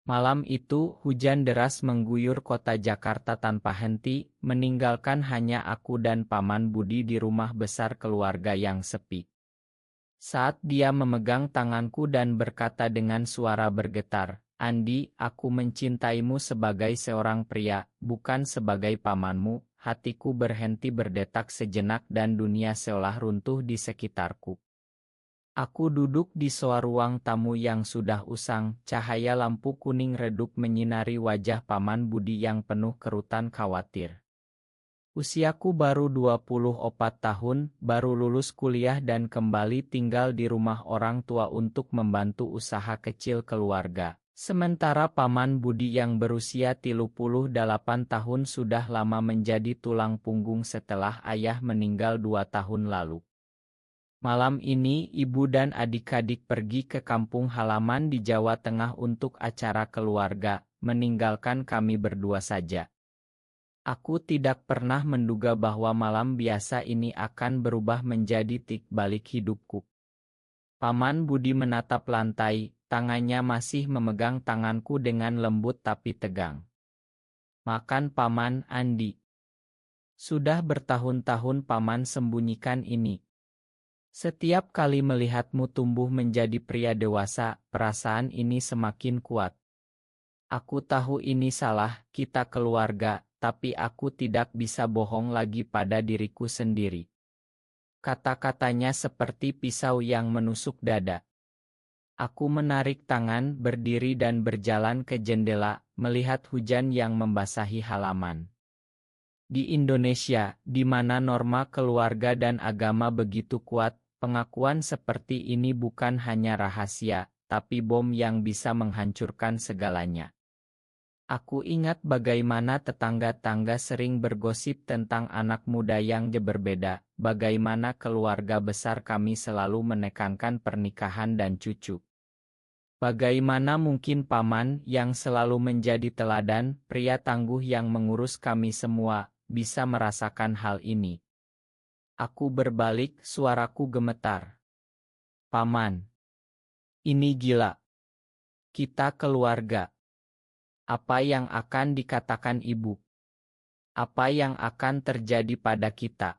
Malam itu, hujan deras mengguyur kota Jakarta tanpa henti, meninggalkan hanya aku dan Paman Budi di rumah besar keluarga yang sepi. Saat dia memegang tanganku dan berkata dengan suara bergetar, "Andi, aku mencintaimu sebagai seorang pria, bukan sebagai pamanmu," hatiku berhenti berdetak sejenak dan dunia seolah runtuh di sekitarku. Aku duduk di soa ruang tamu yang sudah usang, cahaya lampu kuning redup menyinari wajah Paman Budi yang penuh kerutan khawatir. Usiaku baru 24 tahun, baru lulus kuliah dan kembali tinggal di rumah orang tua untuk membantu usaha kecil keluarga. Sementara Paman Budi yang berusia 38 tahun sudah lama menjadi tulang punggung setelah ayah meninggal 2 tahun lalu. Malam ini ibu dan adik-adik pergi ke kampung halaman di Jawa Tengah untuk acara keluarga, meninggalkan kami berdua saja. Aku tidak pernah menduga bahwa malam biasa ini akan berubah menjadi titik balik hidupku. Paman Budi menatap lantai, tangannya masih memegang tanganku dengan lembut tapi tegang. "Makan Paman Andi." "Sudah bertahun-tahun Paman sembunyikan ini. Setiap kali melihatmu tumbuh menjadi pria dewasa, perasaan ini semakin kuat. Aku tahu ini salah, kita keluarga, tapi aku tidak bisa bohong lagi pada diriku sendiri." Kata-katanya seperti pisau yang menusuk dada. Aku menarik tangan, berdiri dan berjalan ke jendela, melihat hujan yang membasahi halaman. Di Indonesia, di mana norma keluarga dan agama begitu kuat, pengakuan seperti ini bukan hanya rahasia, tapi bom yang bisa menghancurkan segalanya. Aku ingat bagaimana tetangga-tangga sering bergosip tentang anak muda yang berbeda, bagaimana keluarga besar kami selalu menekankan pernikahan dan cucu. Bagaimana mungkin Paman yang selalu menjadi teladan, pria tangguh yang mengurus kami semua, bisa merasakan hal ini. Aku berbalik, suaraku gemetar. "Paman, ini gila. Kita keluarga. Apa yang akan dikatakan ibu? Apa yang akan terjadi pada kita?"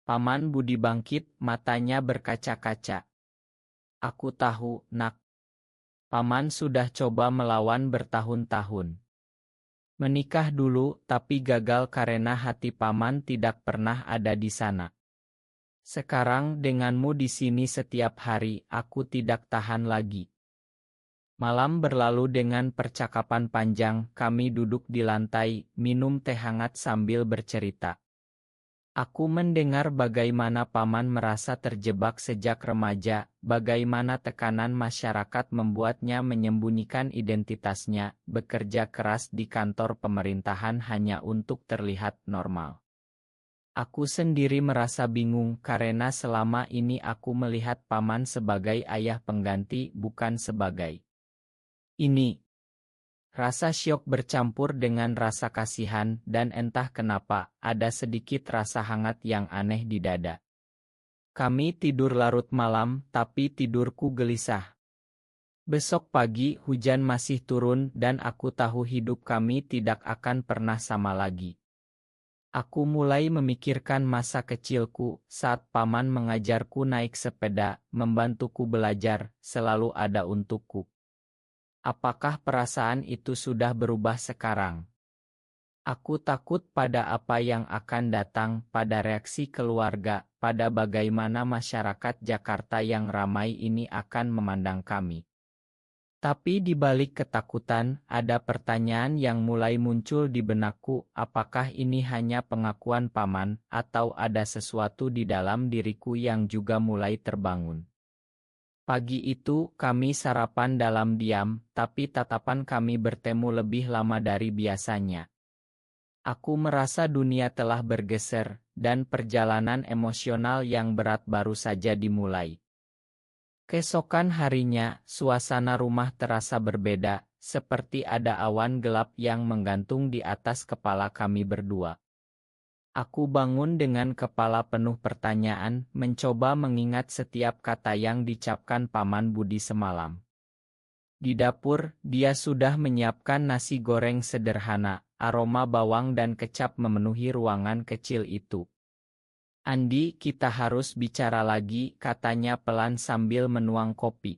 Paman Budi bangkit, matanya berkaca-kaca. "Aku tahu, Nak. Paman sudah coba melawan bertahun-tahun. Menikah dulu, tapi gagal karena hati Paman tidak pernah ada di sana. Sekarang denganmu di sini setiap hari, aku tidak tahan lagi." Malam berlalu dengan percakapan panjang, kami duduk di lantai, minum teh hangat sambil bercerita. Aku mendengar bagaimana Paman merasa terjebak sejak remaja, bagaimana tekanan masyarakat membuatnya menyembunyikan identitasnya, bekerja keras di kantor pemerintahan hanya untuk terlihat normal. Aku sendiri merasa bingung karena selama ini aku melihat Paman sebagai ayah pengganti, bukan sebagai ini. Rasa syok bercampur dengan rasa kasihan, dan entah kenapa, ada sedikit rasa hangat yang aneh di dada. Kami tidur larut malam, tapi tidurku gelisah. Besok pagi hujan masih turun dan aku tahu hidup kami tidak akan pernah sama lagi. Aku mulai memikirkan masa kecilku, saat Paman mengajarku naik sepeda, membantuku belajar, selalu ada untukku. Apakah perasaan itu sudah berubah sekarang? Aku takut pada apa yang akan datang, pada reaksi keluarga, pada bagaimana masyarakat Jakarta yang ramai ini akan memandang kami. Tapi di balik ketakutan, ada pertanyaan yang mulai muncul di benakku, apakah ini hanya pengakuan Paman, atau ada sesuatu di dalam diriku yang juga mulai terbangun. Pagi itu, kami sarapan dalam diam, tapi tatapan kami bertemu lebih lama dari biasanya. Aku merasa dunia telah bergeser, dan perjalanan emosional yang berat baru saja dimulai. Keesokan harinya, suasana rumah terasa berbeda, seperti ada awan gelap yang menggantung di atas kepala kami berdua. Aku bangun dengan kepala penuh pertanyaan, mencoba mengingat setiap kata yang dicapkan Paman Budi semalam. Di dapur, dia sudah menyiapkan nasi goreng sederhana, aroma bawang dan kecap memenuhi ruangan kecil itu. "Andi, kita harus bicara lagi," katanya pelan sambil menuang kopi.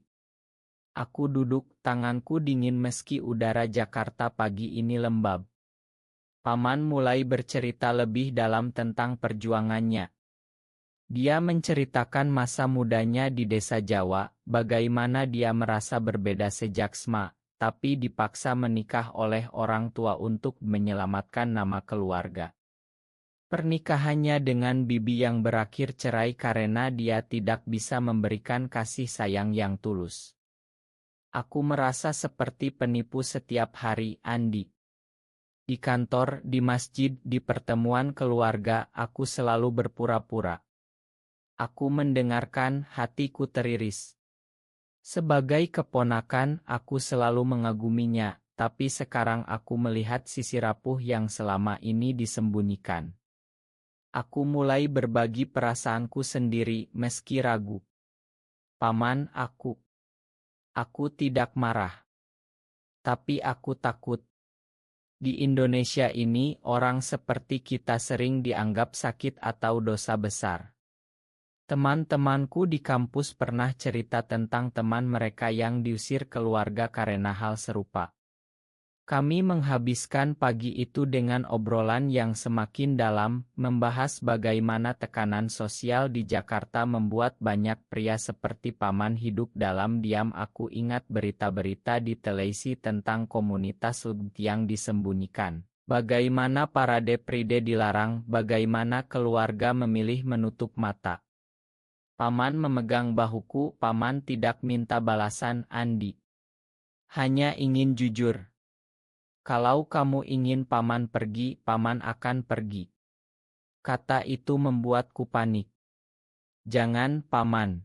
Aku duduk, tanganku dingin meski udara Jakarta pagi ini lembab. Paman mulai bercerita lebih dalam tentang perjuangannya. Dia menceritakan masa mudanya di desa Jawa, bagaimana dia merasa berbeda sejak SMA, tapi dipaksa menikah oleh orang tua untuk menyelamatkan nama keluarga. Pernikahannya dengan bibi yang berakhir cerai karena dia tidak bisa memberikan kasih sayang yang tulus. Aku merasa seperti penipu setiap hari, Andi. Di kantor, di masjid, di pertemuan keluarga, aku selalu berpura-pura. Aku mendengarkan, hatiku teriris. Sebagai keponakan, aku selalu mengaguminya, tapi sekarang aku melihat sisi rapuh yang selama ini disembunyikan. Aku mulai berbagi perasaanku sendiri, meski ragu. Paman, aku tidak marah. Tapi aku takut. Di Indonesia ini, orang seperti kita sering dianggap sakit atau dosa besar. Teman-temanku di kampus pernah cerita tentang teman mereka yang diusir keluarga karena hal serupa. Kami menghabiskan pagi itu dengan obrolan yang semakin dalam, membahas bagaimana tekanan sosial di Jakarta membuat banyak pria seperti paman hidup dalam diam. Aku ingat berita-berita di televisi tentang komunitas yang disembunyikan. Bagaimana parade pride dilarang, bagaimana keluarga memilih menutup mata. Paman memegang bahuku, paman tidak minta balasan, Andi. Hanya ingin jujur. Kalau kamu ingin paman pergi, paman akan pergi. Kata itu membuatku panik. Jangan, paman.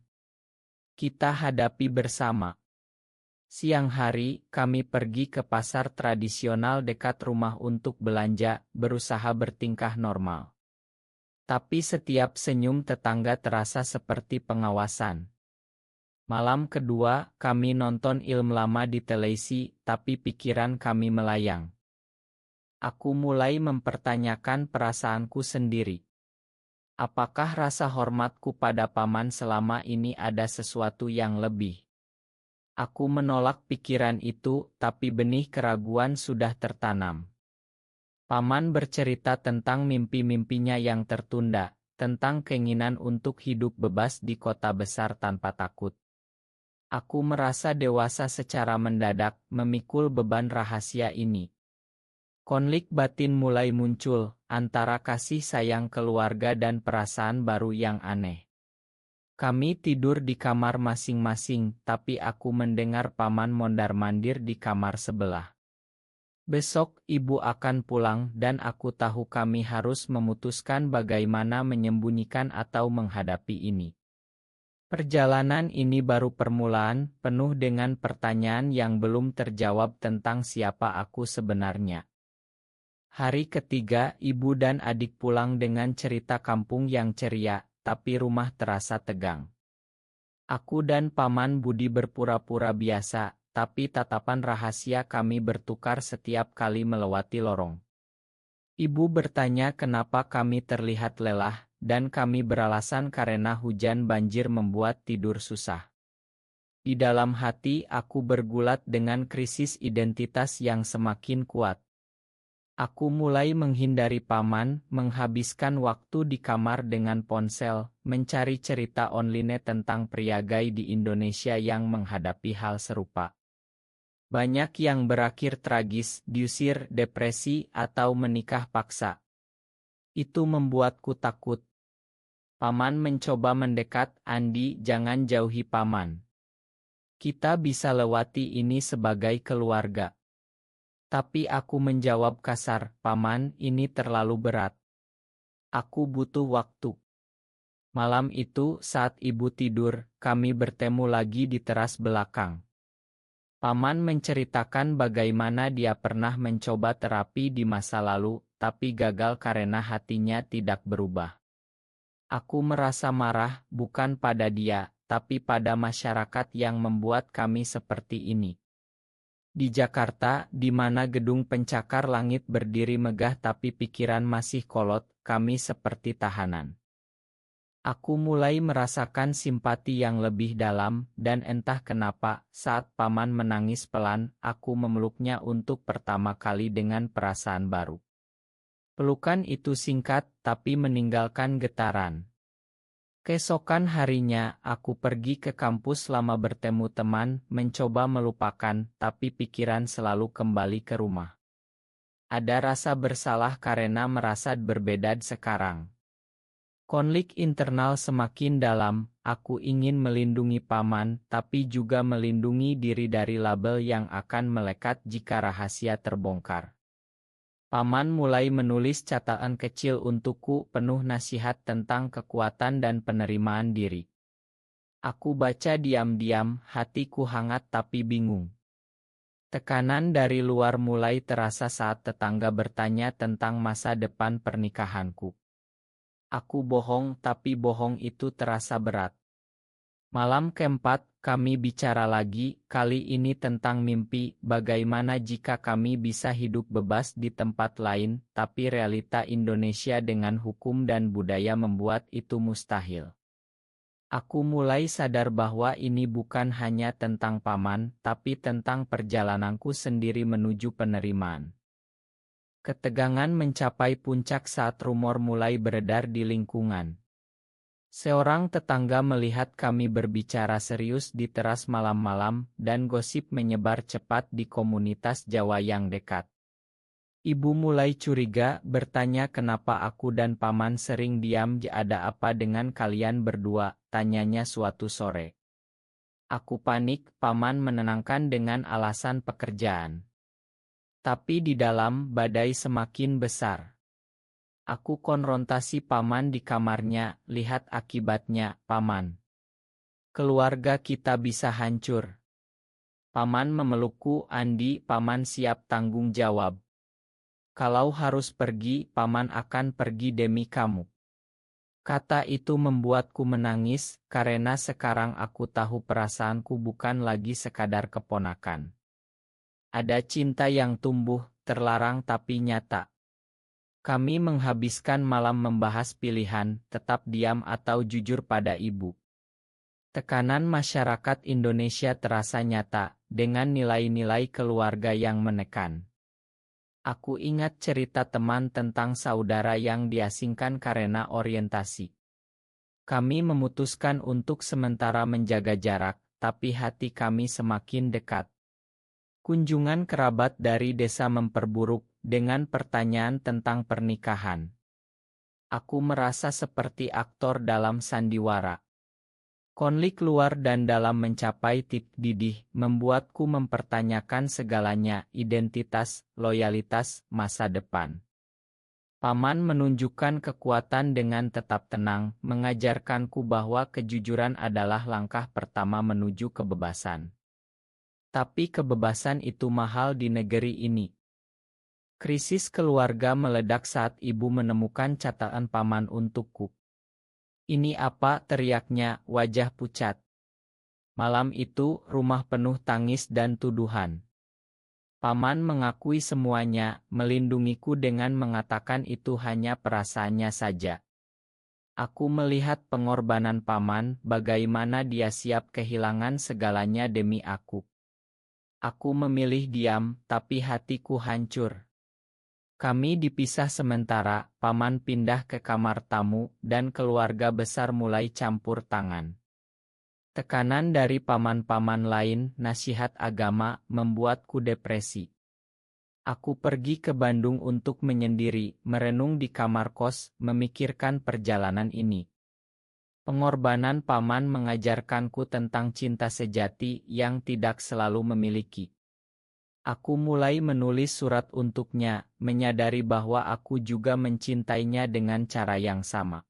Kita hadapi bersama. Siang hari, kami pergi ke pasar tradisional dekat rumah untuk belanja, berusaha bertingkah normal. Tapi setiap senyum tetangga terasa seperti pengawasan. Malam kedua, kami nonton film lama di televisi, tapi pikiran kami melayang. Aku mulai mempertanyakan perasaanku sendiri. Apakah rasa hormatku pada paman selama ini ada sesuatu yang lebih? Aku menolak pikiran itu, tapi benih keraguan sudah tertanam. Paman bercerita tentang mimpi-mimpinya yang tertunda, tentang keinginan untuk hidup bebas di kota besar tanpa takut. Aku merasa dewasa secara mendadak, memikul beban rahasia ini. Konflik batin mulai muncul, antara kasih sayang keluarga dan perasaan baru yang aneh. Kami tidur di kamar masing-masing, tapi aku mendengar paman mondar-mandir di kamar sebelah. Besok ibu akan pulang dan aku tahu kami harus memutuskan bagaimana menyembunyikan atau menghadapi ini. Perjalanan ini baru permulaan, penuh dengan pertanyaan yang belum terjawab tentang siapa aku sebenarnya. Hari ketiga, ibu dan adik pulang dengan cerita kampung yang ceria, tapi rumah terasa tegang. Aku dan paman Budi berpura-pura biasa, tapi tatapan rahasia kami bertukar setiap kali melewati lorong. Ibu bertanya kenapa kami terlihat lelah, dan kami beralasan karena hujan banjir membuat tidur susah. Di dalam hati aku bergulat dengan krisis identitas yang semakin kuat. Aku mulai menghindari paman, menghabiskan waktu di kamar dengan ponsel, mencari cerita online tentang pria gay di Indonesia yang menghadapi hal serupa. Banyak yang berakhir tragis, diusir, depresi, atau menikah paksa. Itu membuatku takut. Paman mencoba mendekat, Andi, jangan jauhi paman. Kita bisa lewati ini sebagai keluarga. Tapi aku menjawab kasar, paman, ini terlalu berat. Aku butuh waktu. Malam itu, saat ibu tidur, kami bertemu lagi di teras belakang. Paman menceritakan bagaimana dia pernah mencoba terapi di masa lalu, tapi gagal karena hatinya tidak berubah. Aku merasa marah, bukan pada dia, tapi pada masyarakat yang membuat kami seperti ini. Di Jakarta, di mana gedung pencakar langit berdiri megah tapi pikiran masih kolot, kami seperti tahanan. Aku mulai merasakan simpati yang lebih dalam, dan entah kenapa, saat paman menangis pelan, aku memeluknya untuk pertama kali dengan perasaan baru. Pelukan itu singkat, tapi meninggalkan getaran. Keesokan harinya, aku pergi ke kampus lama bertemu teman, mencoba melupakan, tapi pikiran selalu kembali ke rumah. Ada rasa bersalah karena merasa berbeda sekarang. Konflik internal semakin dalam, aku ingin melindungi paman, tapi juga melindungi diri dari label yang akan melekat jika rahasia terbongkar. Paman mulai menulis catatan kecil untukku penuh nasihat tentang kekuatan dan penerimaan diri. Aku baca diam-diam, hatiku hangat tapi bingung. Tekanan dari luar mulai terasa saat tetangga bertanya tentang masa depan pernikahanku. Aku bohong, tapi bohong itu terasa berat. Malam keempat, kami bicara lagi, kali ini tentang mimpi, bagaimana jika kami bisa hidup bebas di tempat lain, tapi realita Indonesia dengan hukum dan budaya membuat itu mustahil. Aku mulai sadar bahwa ini bukan hanya tentang paman, tapi tentang perjalananku sendiri menuju penerimaan. Ketegangan mencapai puncak saat rumor mulai beredar di lingkungan. Seorang tetangga melihat kami berbicara serius di teras malam-malam, dan gosip menyebar cepat di komunitas Jawa yang dekat. Ibu mulai curiga, bertanya kenapa aku dan paman sering diam. Ada apa dengan kalian berdua, tanyanya suatu sore. Aku panik, paman menenangkan dengan alasan pekerjaan. Tapi di dalam, badai semakin besar. Aku konfrontasi paman di kamarnya, lihat akibatnya, paman. Keluarga kita bisa hancur. Paman memelukku, Andi, paman siap tanggung jawab. Kalau harus pergi, paman akan pergi demi kamu. Kata itu membuatku menangis, karena sekarang aku tahu perasaanku bukan lagi sekadar keponakan. Ada cinta yang tumbuh, terlarang tapi nyata. Kami menghabiskan malam membahas pilihan, tetap diam atau jujur pada ibu. Tekanan masyarakat Indonesia terasa nyata, dengan nilai-nilai keluarga yang menekan. Aku ingat cerita teman tentang saudara yang diasingkan karena orientasi. Kami memutuskan untuk sementara menjaga jarak, tapi hati kami semakin dekat. Kunjungan kerabat dari desa memperburuk, dengan pertanyaan tentang pernikahan. Aku merasa seperti aktor dalam sandiwara. Konflik luar dan dalam mencapai titik didih, membuatku mempertanyakan segalanya, identitas, loyalitas, masa depan. Paman menunjukkan kekuatan dengan tetap tenang, mengajarkanku bahwa kejujuran adalah langkah pertama menuju kebebasan. Tapi kebebasan itu mahal di negeri ini. Krisis keluarga meledak saat ibu menemukan catatan paman untukku. Ini apa, teriaknya, wajah pucat. Malam itu, rumah penuh tangis dan tuduhan. Paman mengakui semuanya, melindungiku dengan mengatakan itu hanya perasaannya saja. Aku melihat pengorbanan paman, bagaimana dia siap kehilangan segalanya demi aku. Aku memilih diam, tapi hatiku hancur. Kami dipisah sementara, paman pindah ke kamar tamu, dan keluarga besar mulai campur tangan. Tekanan dari paman-paman lain, nasihat agama, membuatku depresi. Aku pergi ke Bandung untuk menyendiri, merenung di kamar kos, memikirkan perjalanan ini. Pengorbanan paman mengajarkanku tentang cinta sejati yang tidak selalu memiliki. Aku mulai menulis surat untuknya, menyadari bahwa aku juga mencintainya dengan cara yang sama.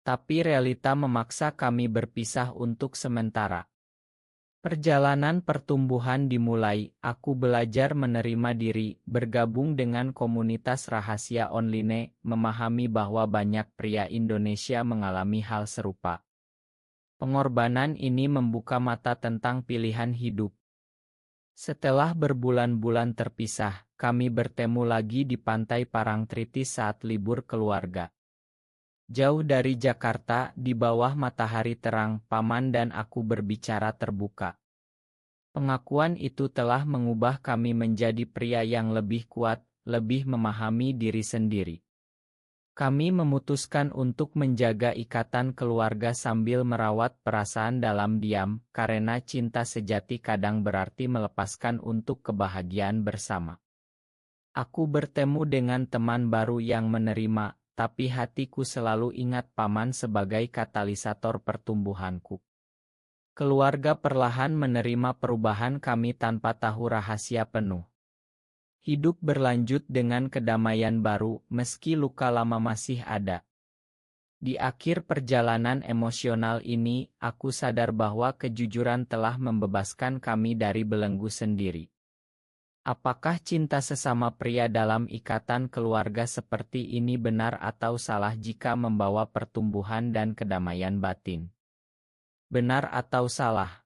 Tapi realita memaksa kami berpisah untuk sementara. Perjalanan pertumbuhan dimulai, aku belajar menerima diri, bergabung dengan komunitas rahasia online, memahami bahwa banyak pria Indonesia mengalami hal serupa. Pengorbanan ini membuka mata tentang pilihan hidup. Setelah berbulan-bulan terpisah, kami bertemu lagi di pantai Parangtritis saat libur keluarga. Jauh dari Jakarta, di bawah matahari terang, Paman dan aku berbicara terbuka. Pengakuan itu telah mengubah kami menjadi pria yang lebih kuat, lebih memahami diri sendiri. Kami memutuskan untuk menjaga ikatan keluarga sambil merawat perasaan dalam diam, karena cinta sejati kadang berarti melepaskan untuk kebahagiaan bersama. Aku bertemu dengan teman baru yang menerima, tapi hatiku selalu ingat Paman sebagai katalisator pertumbuhanku. Keluarga perlahan menerima perubahan kami tanpa tahu rahasia penuh. Hidup berlanjut dengan kedamaian baru, meski luka lama masih ada. Di akhir perjalanan emosional ini, aku sadar bahwa kejujuran telah membebaskan kami dari belenggu sendiri. Apakah cinta sesama pria dalam ikatan keluarga seperti ini benar atau salah jika membawa pertumbuhan dan kedamaian batin? Benar atau salah?